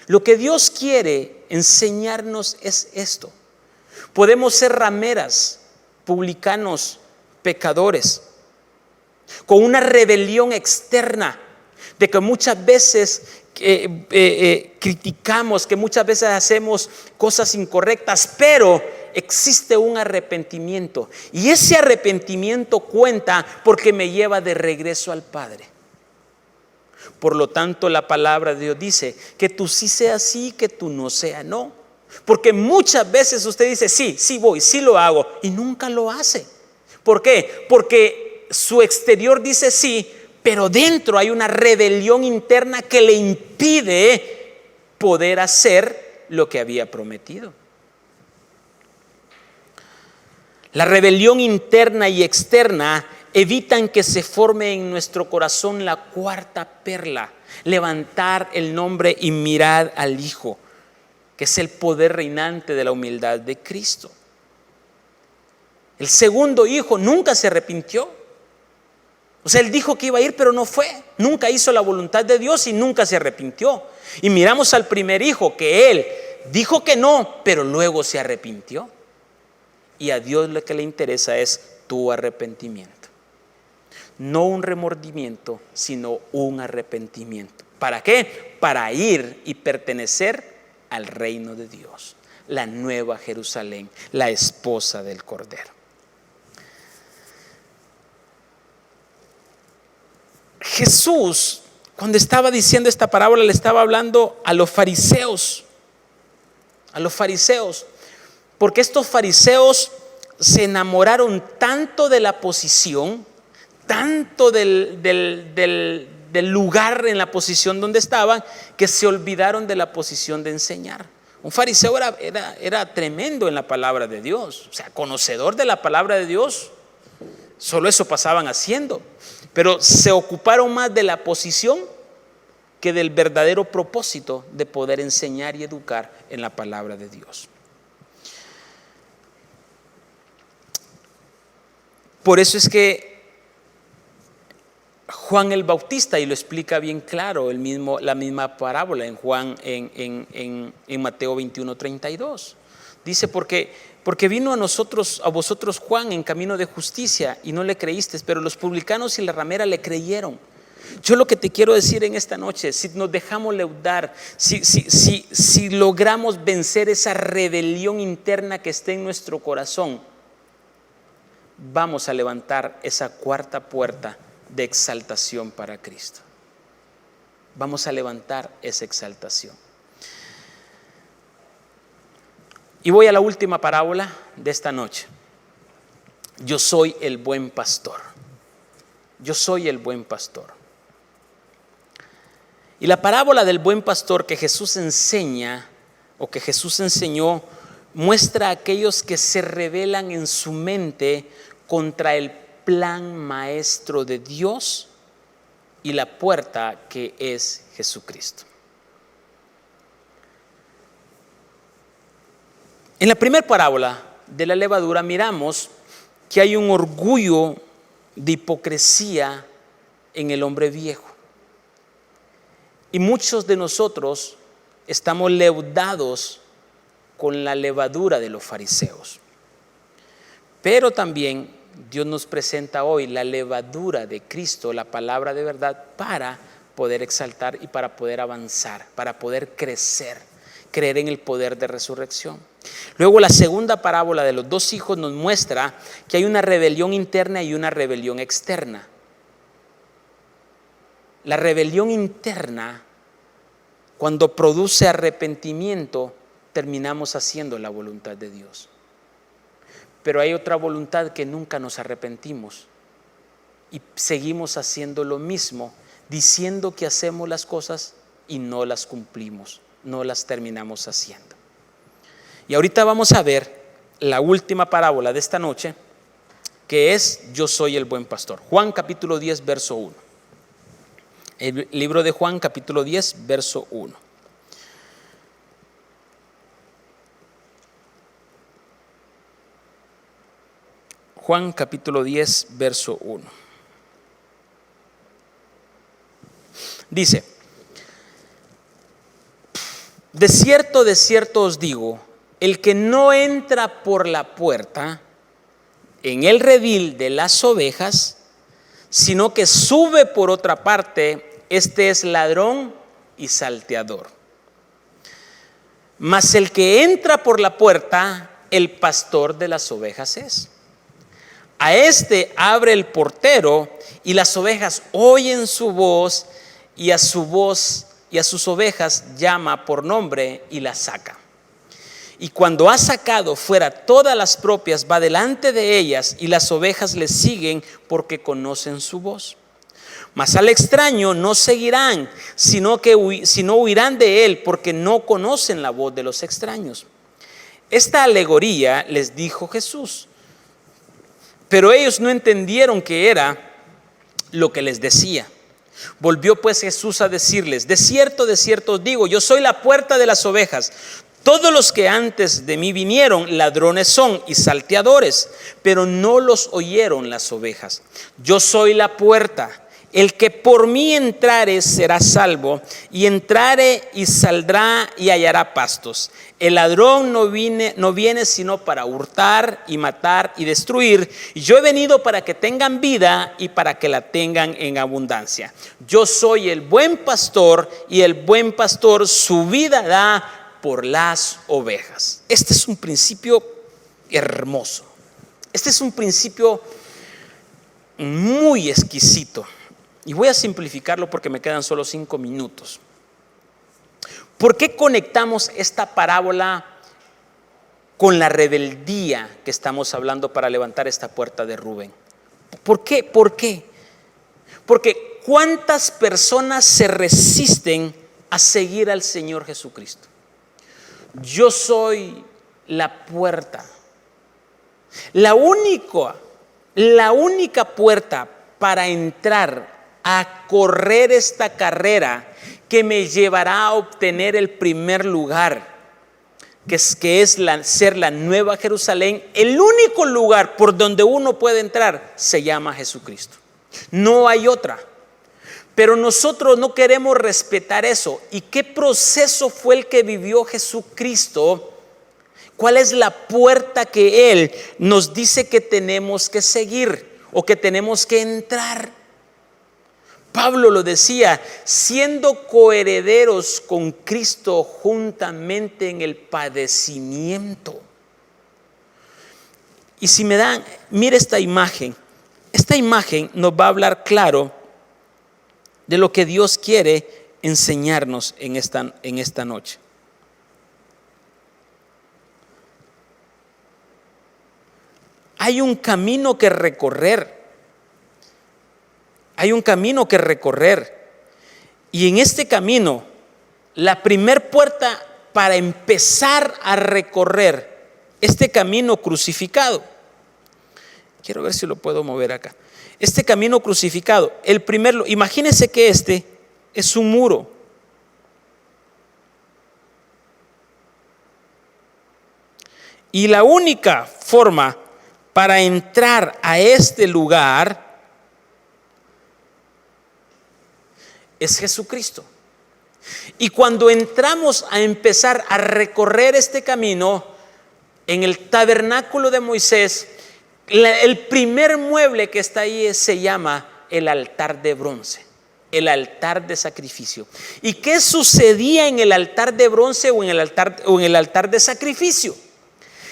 Speaker 2: Lo que Dios quiere enseñarnos es esto. Podemos ser rameras, publicanos, pecadores, con una rebelión externa, de que muchas veces criticamos, que muchas veces hacemos cosas incorrectas, pero existe un arrepentimiento, y ese arrepentimiento cuenta porque me lleva de regreso al Padre. Por lo tanto, la palabra de Dios dice que tú sí seas sí, que tú no seas no. Porque muchas veces usted dice, sí voy, sí lo hago, y nunca lo hace. ¿Por qué? Porque su exterior dice sí, pero dentro hay una rebelión interna que le impide poder hacer lo que había prometido. La rebelión interna y externa evitan que se forme en nuestro corazón la cuarta perla: levantar el nombre y mirar al Hijo, que es el poder reinante de la humildad de Cristo. El segundo hijo nunca se arrepintió. O sea, él dijo que iba a ir, pero no fue. Nunca hizo la voluntad de Dios y nunca se arrepintió. Y miramos al primer hijo, que él dijo que no, pero luego se arrepintió. Y a Dios lo que le interesa es tu arrepentimiento. No un remordimiento, sino un arrepentimiento. ¿Para qué? Para ir y pertenecer al reino de Dios, la nueva Jerusalén, la esposa del Cordero. Jesús, cuando estaba diciendo esta parábola, le estaba hablando a los fariseos, porque estos fariseos se enamoraron tanto de la posición, tanto del lugar en la posición donde estaban, que se olvidaron de la posición de enseñar. Un fariseo era tremendo en la palabra de Dios, o sea, conocedor de la palabra de Dios. Solo eso pasaban haciendo, pero se ocuparon más de la posición que del verdadero propósito de poder enseñar y educar en la palabra de Dios. Por eso es que Juan el Bautista, y lo explica bien claro la misma parábola en Juan, en Mateo 21:32, dice: porque vino a vosotros Juan en camino de justicia y no le creísteis, pero los publicanos y la ramera le creyeron. Yo lo que te quiero decir en esta noche, si nos dejamos leudar, si logramos vencer esa rebelión interna que está en nuestro corazón, vamos a levantar esa cuarta puerta de exaltación para Cristo. Vamos a levantar esa exaltación. Y voy a la última parábola de esta noche. Yo soy el buen pastor. Yo soy el buen pastor. Y la parábola del buen pastor que Jesús enseña, o que Jesús enseñó, muestra a aquellos que se rebelan en su mente contra el plan maestro de Dios y la puerta que es Jesucristo. En la primera parábola de la levadura miramos que hay un orgullo de hipocresía en el hombre viejo. Y muchos de nosotros estamos leudados con la levadura de los fariseos. Pero también Dios nos presenta hoy la levadura de Cristo, la palabra de verdad, para poder exaltar y para poder avanzar, para poder crecer, creer en el poder de resurrección. Luego la segunda parábola de los dos hijos nos muestra que hay una rebelión interna y una rebelión externa. La rebelión interna, cuando produce arrepentimiento, terminamos haciendo la voluntad de Dios. Pero hay otra voluntad que nunca nos arrepentimos y seguimos haciendo lo mismo, diciendo que hacemos las cosas y no las cumplimos, no las terminamos haciendo. Y ahorita vamos a ver la última parábola de esta noche, que es: yo soy el buen pastor. Juan capítulo 10, verso 1. El libro de Juan capítulo 10, verso 1. Juan capítulo 10, verso 1. Dice: de cierto os digo, el que no entra por la puerta en el redil de las ovejas, sino que sube por otra parte, este es ladrón y salteador. Mas el que entra por la puerta, el pastor de las ovejas es. A este abre el portero, y las ovejas oyen su voz, y a su voz y a sus ovejas llama por nombre y las saca. Y cuando ha sacado fuera todas las propias, va delante de ellas, y las ovejas le siguen porque conocen su voz. Mas al extraño no seguirán, sino huirán de él, porque no conocen la voz de los extraños. Esta alegoría les dijo Jesús, pero ellos no entendieron qué era lo que les decía. Volvió pues Jesús a decirles: de cierto os digo, yo soy la puerta de las ovejas. Todos los que antes de mí vinieron, ladrones son y salteadores, pero no los oyeron las ovejas. Yo soy la puerta. El que por mí entrare será salvo, y entrare y saldrá y hallará pastos. El ladrón no viene sino para hurtar y matar y destruir. Y yo he venido para que tengan vida y para que la tengan en abundancia. Yo soy el buen pastor, y el buen pastor su vida da por las ovejas. Este es un principio hermoso. Este es un principio muy exquisito. Y voy a simplificarlo porque me quedan solo 5 minutos. ¿Por qué conectamos esta parábola con la rebeldía que estamos hablando para levantar esta puerta de Rubén? ¿Por qué? Porque ¿cuántas personas se resisten a seguir al Señor Jesucristo? Yo soy la puerta. La única puerta para entrar a correr esta carrera que me llevará a obtener el primer lugar, que es ser la nueva Jerusalén. El único lugar por donde uno puede entrar se llama Jesucristo. No hay otra. Pero nosotros no queremos respetar eso. ¿Y qué proceso fue el que vivió Jesucristo? ¿Cuál es la puerta que Él nos dice que tenemos que seguir o que tenemos que entrar? Pablo lo decía: siendo coherederos con Cristo juntamente en el padecimiento. Y si me dan, mire esta imagen nos va a hablar claro de lo que Dios quiere enseñarnos en esta noche. Hay un camino que recorrer. Y en este camino, la primer puerta para empezar a recorrer este camino crucificado, quiero ver si lo puedo mover acá. Este camino crucificado, imagínense que este es un muro. Y la única forma para entrar a este lugar es Jesucristo. Y cuando entramos a empezar a recorrer este camino, en el tabernáculo de Moisés, el primer mueble que está ahí se llama el altar de bronce, el altar de sacrificio. ¿Y qué sucedía en el altar de bronce o en el altar de sacrificio?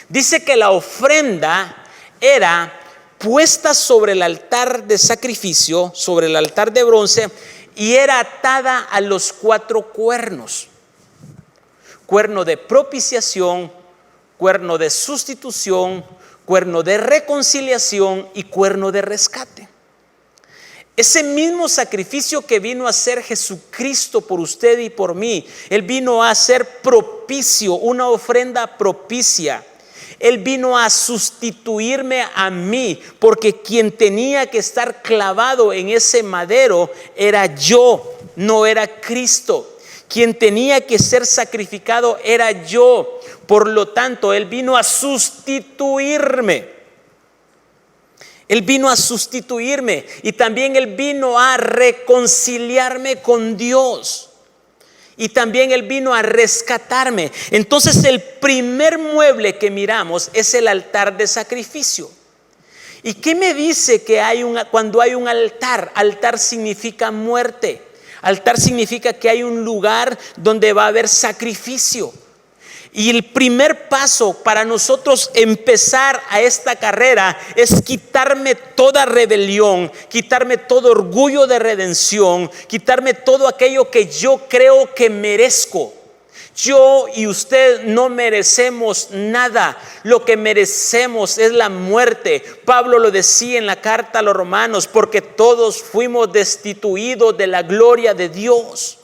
Speaker 2: Dice que la ofrenda era puesta sobre el altar de sacrificio, sobre el altar de bronce, y era atada a los 4 cuernos: cuerno de propiciación, cuerno de sustitución, cuerno de reconciliación y cuerno de rescate. Ese mismo sacrificio que vino a hacer Jesucristo por usted y por mí, Él vino a ser propicio, una ofrenda propicia. Él vino a sustituirme a mí, porque quien tenía que estar clavado en ese madero era yo, no era Cristo. Quien tenía que ser sacrificado era yo. Por lo tanto, Él vino a sustituirme. Él vino a sustituirme, y también Él vino a reconciliarme con Dios. Y también Él vino a rescatarme. Entonces el primer mueble que miramos es el altar de sacrificio. ¿Y qué me dice que cuando hay un altar? Altar significa muerte. Altar significa que hay un lugar donde va a haber sacrificio. Y el primer paso para nosotros empezar a esta carrera es quitarme toda rebelión, quitarme todo orgullo de redención, quitarme todo aquello que yo creo que merezco. Yo y usted no merecemos nada. Lo que merecemos es la muerte. Pablo lo decía en la carta a los Romanos, porque todos fuimos destituidos de la gloria de Dios.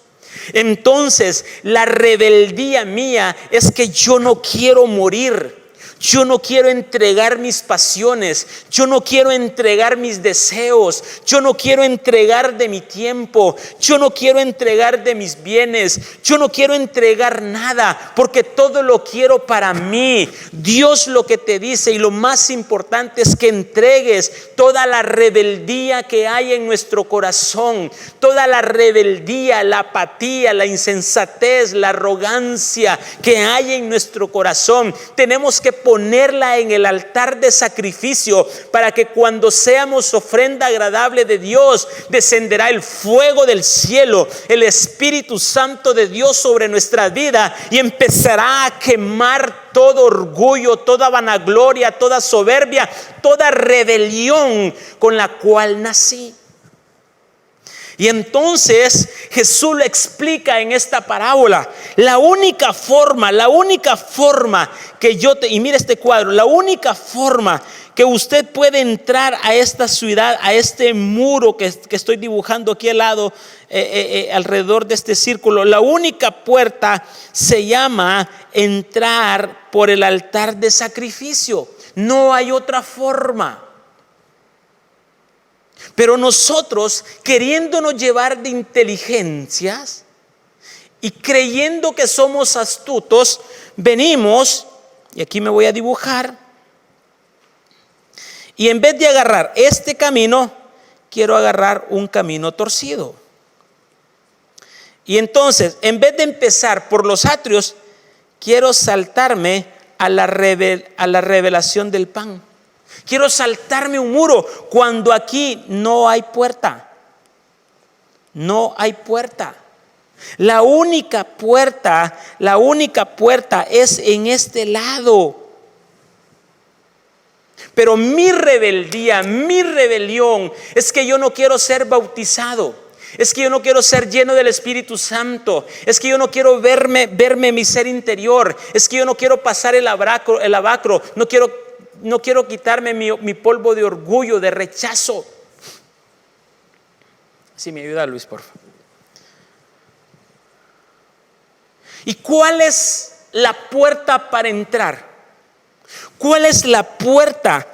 Speaker 2: Entonces, la rebeldía mía es que yo no quiero morir. Yo no quiero entregar mis pasiones, yo no quiero entregar mis deseos, yo no quiero entregar de mi tiempo, yo no quiero entregar de mis bienes, yo no quiero entregar nada, porque todo lo quiero para mí. Dios lo que te dice, y lo más importante, es que entregues toda la rebeldía que hay en nuestro corazón, toda la rebeldía, la apatía, la insensatez, la arrogancia que hay en nuestro corazón. Tenemos que ponerla en el altar de sacrificio, para que cuando seamos ofrenda agradable de Dios, descenderá el fuego del cielo, el Espíritu Santo de Dios sobre nuestra vida, y empezará a quemar todo orgullo, toda vanagloria, toda soberbia, toda rebelión con la cual nací. Y entonces Jesús lo explica en esta parábola. La única forma que y mire este cuadro, la única forma que usted puede entrar a esta ciudad, a este muro que estoy dibujando aquí al lado, alrededor de este círculo, la única puerta se llama entrar por el altar de sacrificio. No hay otra forma. Pero nosotros, queriéndonos llevar de inteligencias y creyendo que somos astutos, venimos, y aquí me voy a dibujar, y en vez de agarrar este camino, quiero agarrar un camino torcido. Y entonces, en vez de empezar por los atrios, quiero saltarme a la revelación del pan. Quiero saltarme un muro cuando aquí no hay puerta. No hay puerta. La única puerta es en este lado. Pero mi rebeldía, mi rebelión es que yo no quiero ser bautizado. Es que yo no quiero ser lleno del Espíritu Santo. Es que yo no quiero verme mi ser interior. Es que yo no quiero pasar el abacro. No quiero quitarme mi polvo de orgullo, de rechazo. Si me ayuda Luis, por favor. ¿Y cuál es la puerta para entrar? ¿Cuál es la puerta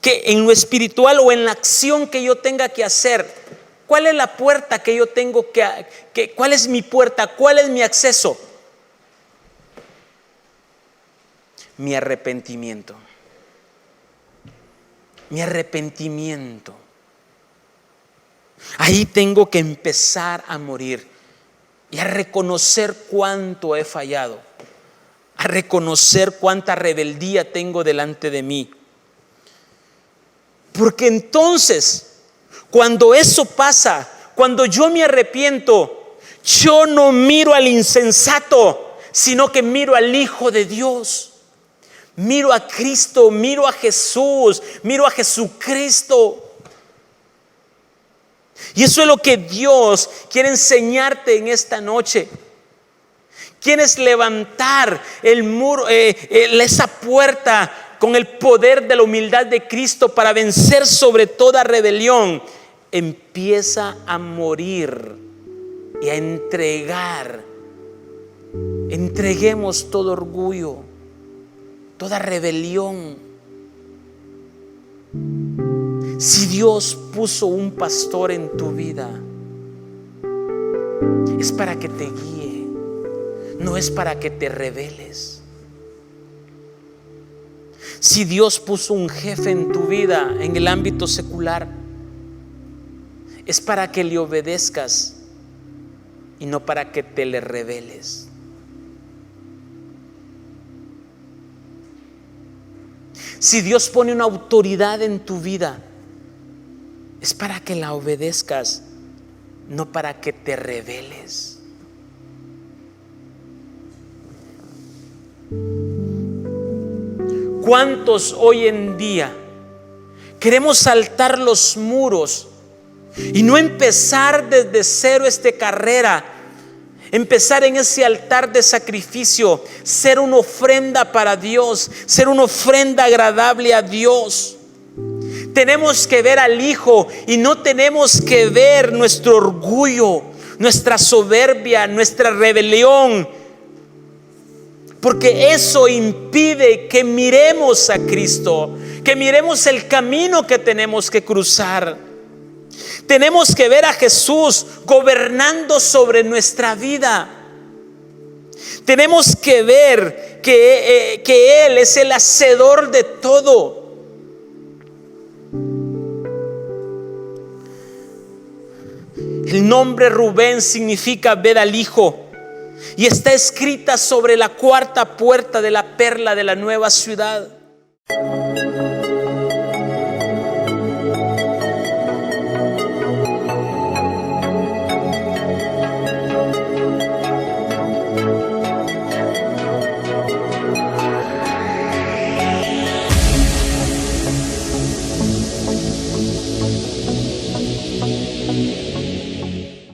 Speaker 2: que en lo espiritual o en la acción que yo tenga que hacer? ¿Cuál es la puerta que yo tengo que cuál es mi puerta? ¿Cuál es mi acceso? Mi arrepentimiento. Mi arrepentimiento. Ahí tengo que empezar a morir y a reconocer cuánto he fallado, a reconocer cuánta rebeldía tengo delante de mí. Porque entonces, cuando eso pasa, cuando yo me arrepiento, yo no miro al insensato, sino que miro al Hijo de Dios. Miro a Cristo, miro a Jesús, miro a Jesucristo. Y eso es lo que Dios quiere enseñarte en esta noche. Quieres levantar el muro, esa puerta con el poder de la humildad de Cristo para vencer sobre toda rebelión. Empieza a morir y a entregar. Entreguemos todo orgullo, toda rebelión. Si Dios puso un pastor en tu vida, es para que te guíe, no es para que te rebeles. Si Dios puso un jefe en tu vida en el ámbito secular, es para que le obedezcas y no para que te le rebeles. Si Dios pone una autoridad en tu vida, es para que la obedezcas, no para que te rebeles. ¿Cuántos hoy en día queremos saltar los muros y no empezar desde cero esta carrera Empezar en ese altar de sacrificio, ser una ofrenda para Dios, ser una ofrenda agradable a Dios. Tenemos que ver al Hijo y no tenemos que ver nuestro orgullo, nuestra soberbia, nuestra rebelión, porque eso impide que miremos a Cristo, que miremos el camino que tenemos que cruzar. Tenemos que ver a Jesús gobernando sobre nuestra vida. Tenemos que ver que Él es el hacedor de todo. El nombre Rubén significa ver al Hijo y está escrita sobre la cuarta puerta de la perla de la nueva ciudad.